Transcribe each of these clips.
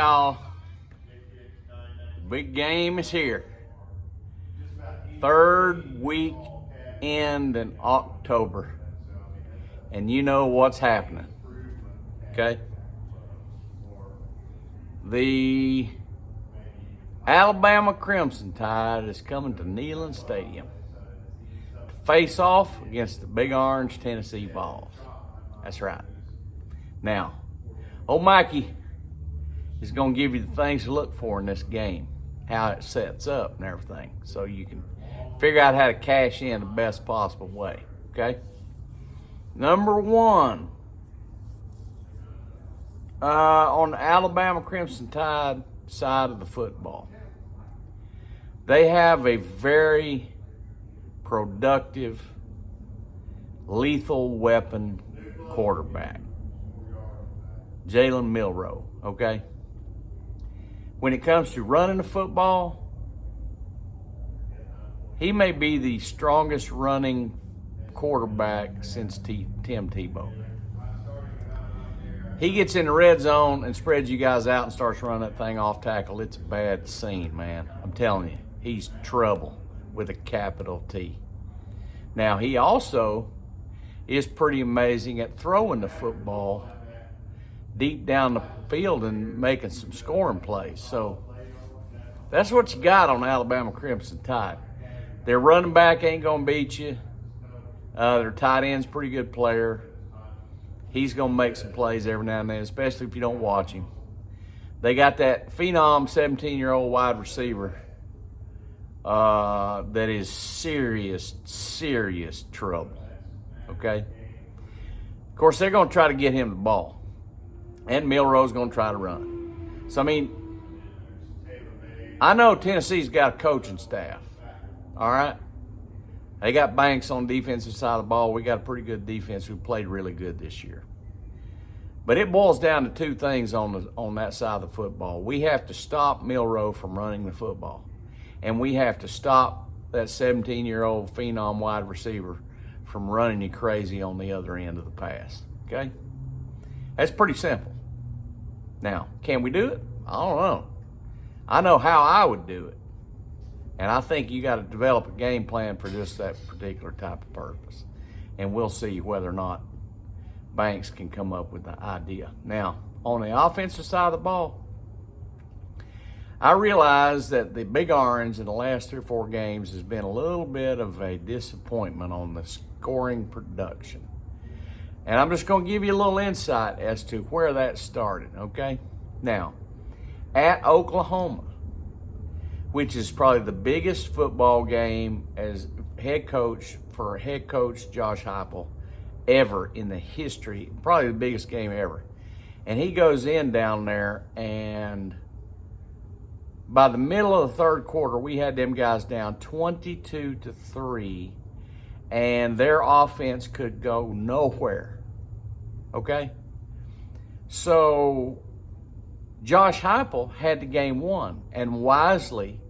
y'all. Big game is here. Third weekend in October. And you know what's happening. Okay? The Alabama Crimson Tide is coming to Neyland Stadium to face off against the Big Orange Tennessee Vols. That's right. Now, old Mikey is going to give you the things to look for in this game, how it sets up and everything, so you can figure out how to cash in the best possible way, okay? Number one, on the Alabama Crimson Tide side of the football, they have a very productive, lethal weapon quarterback, Jalen Milroe, okay? When it comes to running the football, he may be the strongest running quarterback since Tim Tebow. He gets in the red zone and spreads you guys out and starts running that thing off tackle. It's a bad scene, man. I'm telling you, he's trouble with a capital T. Now, he also is pretty amazing at throwing the football deep down the field and making some scoring plays. So that's what you got on Alabama Crimson Tide. Their running back ain't going to beat you. Their tight end's a pretty good player. He's going to make some plays every now and then, especially if you don't watch him. They got that phenom 17-year-old wide receiver that is serious trouble, okay? Of course, they're going to try to get him the ball. And Milroe's going to try to run. So, I mean, I know Tennessee's got a coaching staff, all right? They got Banks on the defensive side of the ball. We got a pretty good defense who played really good this year. But it boils down to two things on that side of the football. We have to stop Milroe from running the football. And we have to stop that 17-year-old phenom wide receiver from running you crazy on the other end of the pass, okay? That's pretty simple. Now, can we do it? I don't know. I know how I would do it. And I think you got to develop a game plan for just that particular type of purpose. And we'll see whether or not Banks can come up with the idea. Now, on the offensive side of the ball, I realize that the Big Orange in the last 3 or 4 games has been a little bit of a disappointment on the scoring production. And I'm just going to give you a little insight as to where that started, okay? Now, at Oklahoma, which is probably the biggest football game as head coach for head coach Josh Heupel ever in the history, probably the biggest game ever. And he goes in down there, and by the middle of the third quarter, we had them guys down 22-3, and their offense could go nowhere, okay? So Josh Heupel had the game won and wisely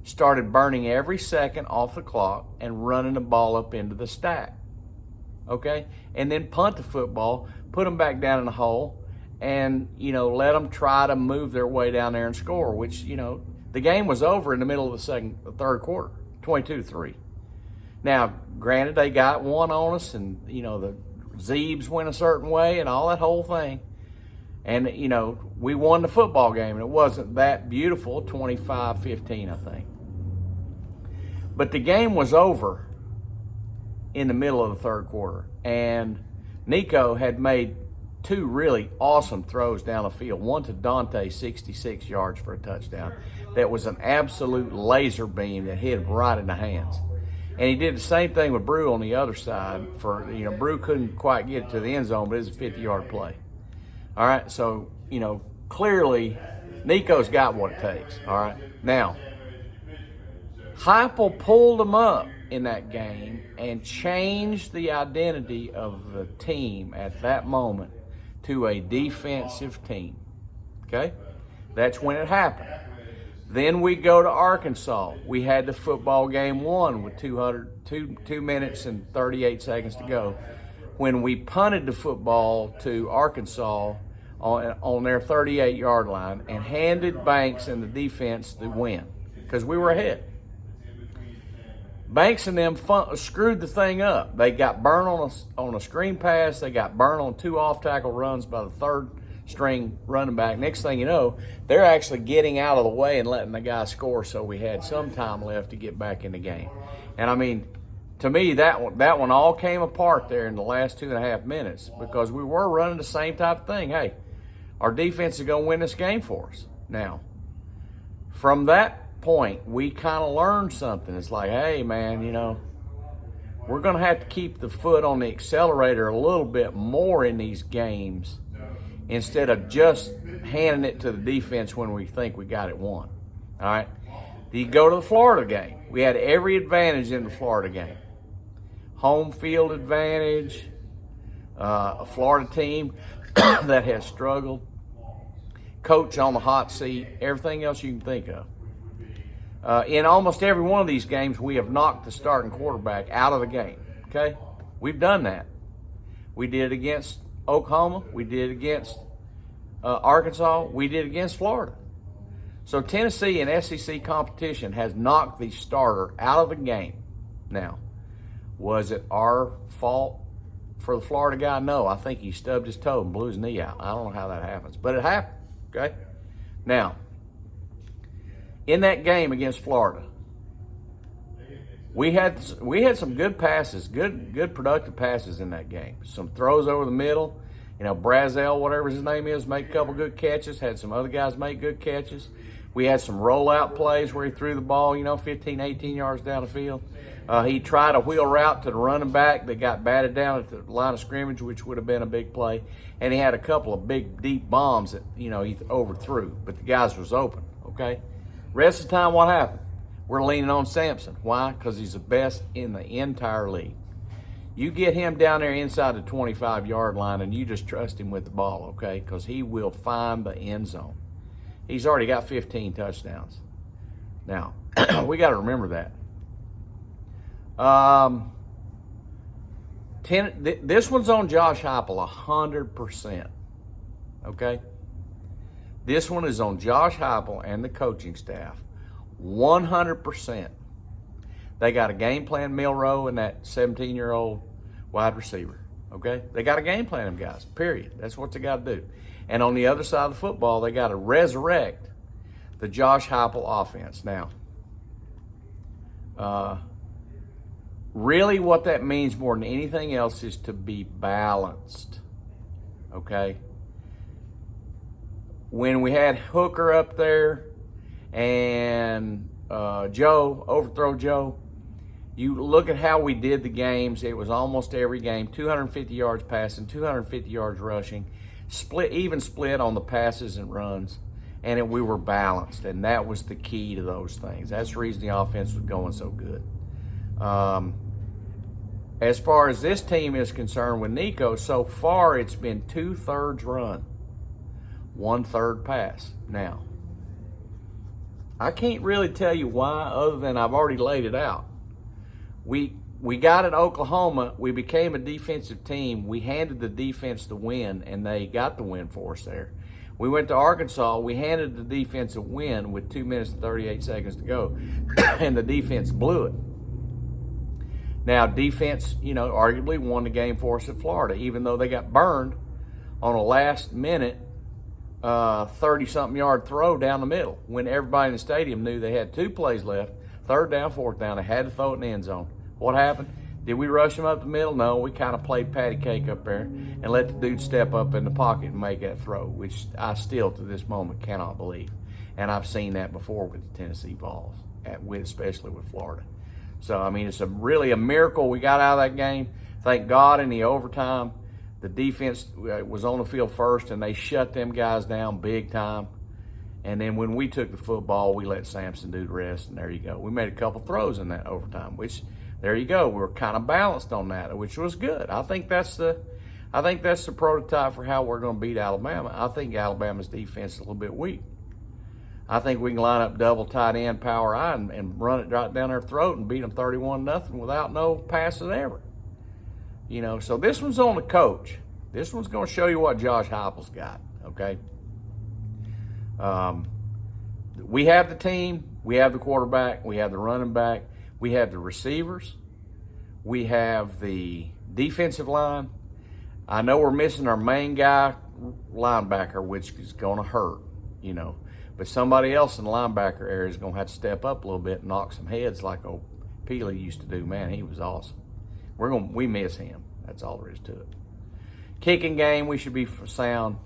started burning every second off the clock and running the ball up into the stack, okay? And then punt the football, put them back down in the hole, and, let them try to move their way down there and score, which, the game was over in the middle of the third quarter, 22-3. Now, granted, they got one on us, and, the Zeebs went a certain way and all that whole thing. And, we won the football game, and it wasn't that beautiful, 25-15, I think. But the game was over in the middle of the third quarter, and Nico had made 2 really awesome throws down the field. One to Dante, 66 yards for a touchdown. That was an absolute laser beam that hit him right in the hands. And he did the same thing with Brew on the other side. Brew couldn't quite get it to the end zone, but it was a 50-yard play. All right, so, clearly Nico's got what it takes, all right? Now, Heupel pulled them up in that game and changed the identity of the team at that moment to a defensive team, okay? That's when it happened. Then we go to Arkansas. We had the football game won with 2 minutes and 38 seconds to go. When we punted the football to Arkansas on their 38-yard line and handed Banks and the defense the win because we were ahead. Banks and them screwed the thing up. They got burned on a screen pass. They got burned on 2 off-tackle runs by the third-string running back. Next thing you know, they're actually getting out of the way and letting the guy score, so we had some time left to get back in the game. And, I mean, to me, that one all came apart there in the last 2.5 minutes because we were running the same type of thing. Hey, our defense is going to win this game for us. Now, from that point, we kind of learned something. It's like, hey, man, we're going to have to keep the foot on the accelerator a little bit more in these games instead of just handing it to the defense when we think we got it won. All right? You go to the Florida game. We had every advantage in the Florida game. Home field advantage, a Florida team that has struggled, coach on the hot seat, everything else you can think of. In almost every one of these games, we have knocked the starting quarterback out of the game, okay? We've done that. We did it against Oklahoma. We did it against Arkansas. We did it against Florida. So Tennessee in SEC competition has knocked the starter out of the game. Now, was it our fault for the Florida guy? No, I think he stubbed his toe and blew his knee out. I don't know how that happens, but it happened, okay? Now, in that game against Florida, we had some good passes, good productive passes in that game. Some throws over the middle. Brazel, whatever his name is, made a couple good catches. Had some other guys make good catches. We had some rollout plays where he threw the ball, 15, 18 yards down the field. He tried a wheel route to the running back that got batted down at the line of scrimmage, which would have been a big play. And he had a couple of big, deep bombs that, he overthrew. But the guys was open, okay? Rest of the time, what happened? We're leaning on Sampson. Why? Because he's the best in the entire league. You get him down there inside the 25-yard line, and you just trust him with the ball, okay? Because he will find the end zone. He's already got 15 touchdowns. Now, we got to remember that. This one's on Josh Heupel 100%, okay? This one is on Josh Heupel and the coaching staff 100%. They got a game plan, Milroe and that 17-year-old wide receiver, okay? They got a game plan, them guys, period. That's what they got to do. And on the other side of the football, they got to resurrect the Josh Heupel offense. Now, really what that means more than anything else is to be balanced, okay? When we had Hooker up there and overthrow Joe, you look at how we did the games. It was almost every game, 250 yards passing, 250 yards rushing, even split on the passes and runs, and we were balanced, and that was the key to those things. That's the reason the offense was going so good. As far as this team is concerned with Nico, so far it's been 2/3 run, 1/3 pass. Now, I can't really tell you why other than I've already laid it out. We got at Oklahoma. We became a defensive team. We handed the defense the win, and they got the win for us there. We went to Arkansas. We handed the defense a win with 2 minutes and 38 seconds to go, and the defense blew it. Now, defense, arguably won the game for us at Florida, even though they got burned on a last-minute 30-something yard throw down the middle when everybody in the stadium knew they had 2 plays left, 3rd down, 4th down. They had to throw it in the end zone. What happened? Did we rush them up the middle? No, we kind of played patty cake up there and let the dude step up in the pocket and make that throw, which I still, to this moment, cannot believe. And I've seen that before with the Tennessee Vols, especially with Florida. So, it's really a miracle we got out of that game. Thank God in the overtime, the defense was on the field first, and they shut them guys down big time. And then when we took the football, we let Sampson do the rest, and there you go. We made a couple throws in that overtime, which, there you go. We were kind of balanced on that, which was good. I think that's the prototype for how we're going to beat Alabama. I think Alabama's defense is a little bit weak. I think we can line up double tight end, power I, and run it right down their throat and beat them 31-0 without no passes ever. So this one's on the coach. This one's going to show you what Josh Heupel's got, okay? We have the team, we have the quarterback, we have the running back, we have the receivers, we have the defensive line. I know we're missing our main guy, linebacker, which is going to hurt, you know. But somebody else in the linebacker area is going to have to step up a little bit and knock some heads like old Peely used to do. Man, he was awesome. We miss him. That's all there is to it. Kicking game, we should be sound.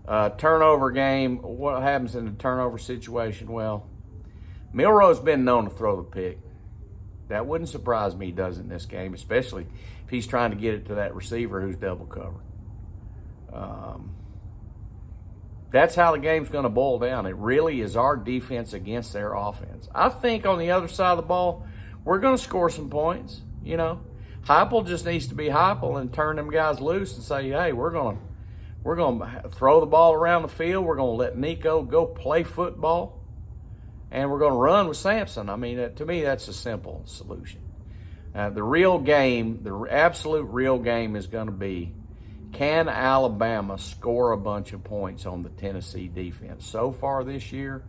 Turnover game, what happens in the turnover situation? Well, Milroe's been known to throw the pick. That wouldn't surprise me he does in this game, especially if he's trying to get it to that receiver who's double covered. That's how the game's going to boil down. It really is our defense against their offense. I think on the other side of the ball, we're going to score some points, you know. Heupel just needs to be Heupel and turn them guys loose and say, hey, we're going to throw the ball around the field. We're going to let Nico go play football. And we're going to run with Sampson. I mean, to me, that's a simple solution. The real game, the absolute real game is going to be, can Alabama score a bunch of points on the Tennessee defense? So far this year,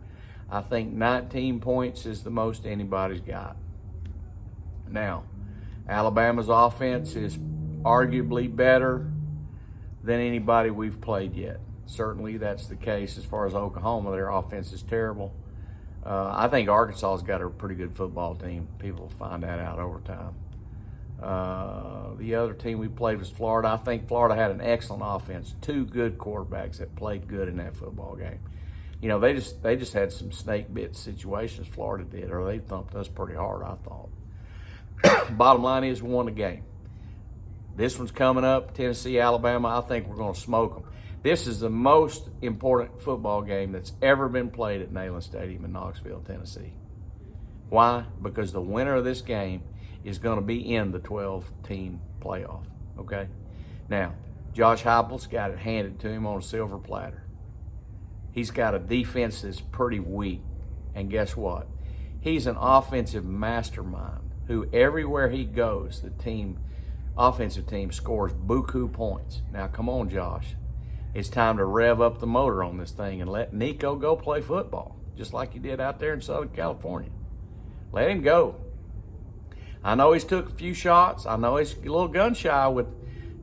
I think 19 points is the most anybody's got. Now, Alabama's offense is arguably better than anybody we've played yet. Certainly that's the case as far as Oklahoma. Their offense is terrible. I think Arkansas's got a pretty good football team. People will find that out over time. The other team we played was Florida. I think Florida had an excellent offense. Two good quarterbacks that played good in that football game. You know, they just had some snake bit situations, Florida did, or they thumped us pretty hard, I thought. Bottom line is we won the game. This one's coming up, Tennessee, Alabama. I think we're going to smoke them. This is the most important football game that's ever been played at Neyland Stadium in Knoxville, Tennessee. Why? Because the winner of this game is going to be in the 12-team playoff, okay? Now, Josh Heupel's got it handed to him on a silver platter. He's got a defense that's pretty weak, and guess what? He's an offensive mastermind who everywhere he goes, the offensive team scores buku points. Now, come on, Josh. It's time to rev up the motor on this thing and let Nico go play football, just like he did out there in Southern California. Let him go. I know he's took a few shots. I know he's a little gun shy with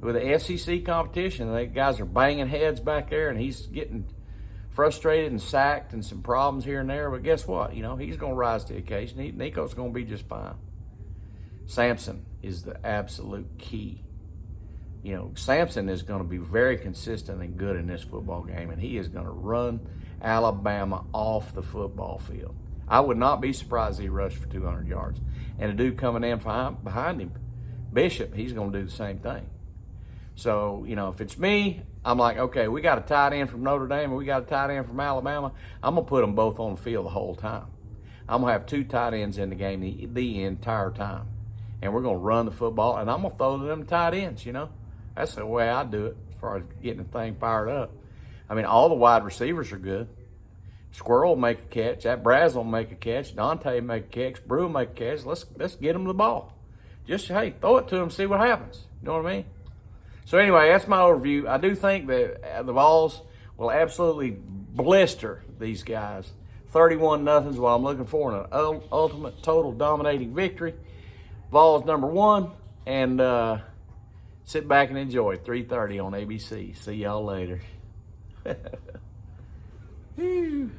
the SEC competition. The guys are banging heads back there, and he's getting frustrated and sacked and some problems here and there. But guess what? You know, he's going to rise to the occasion. Nico's going to be just fine. Sampson is the absolute key. You know, Sampson is going to be very consistent and good in this football game, and he is going to run Alabama off the football field. I would not be surprised if he rushed for 200 yards. And a dude coming in behind him, Bishop, he's going to do the same thing. So, you know, if it's me, I'm like, okay, we got a tight end from Notre Dame and we got a tight end from Alabama. I'm going to put them both on the field the whole time. I'm going to have two tight ends in the game the entire time. And we're going to run the football, and I'm going to throw to them tight ends, you know. That's the way I do it as far as getting the thing fired up. I mean, all the wide receivers are good. Squirrel will make a catch. That Brazel will make a catch. Dante will make a catch. Brew will make a catch. Let's get them the ball. Just, hey, throw it to them, see what happens. You know what I mean? So anyway, that's my overview. I do think that the Vols will absolutely blister these guys. 31-0 is what I'm looking for in an ultimate, total dominating victory. Vols #1, and sit back and enjoy. 3:30 on ABC. See y'all later. Whew.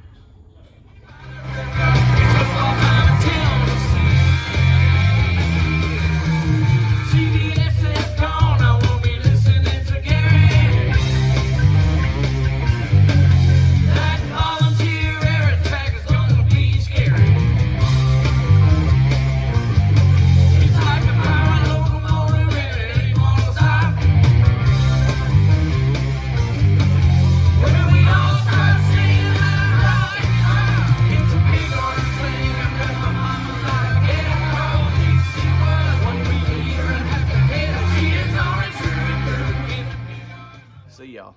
See y'all.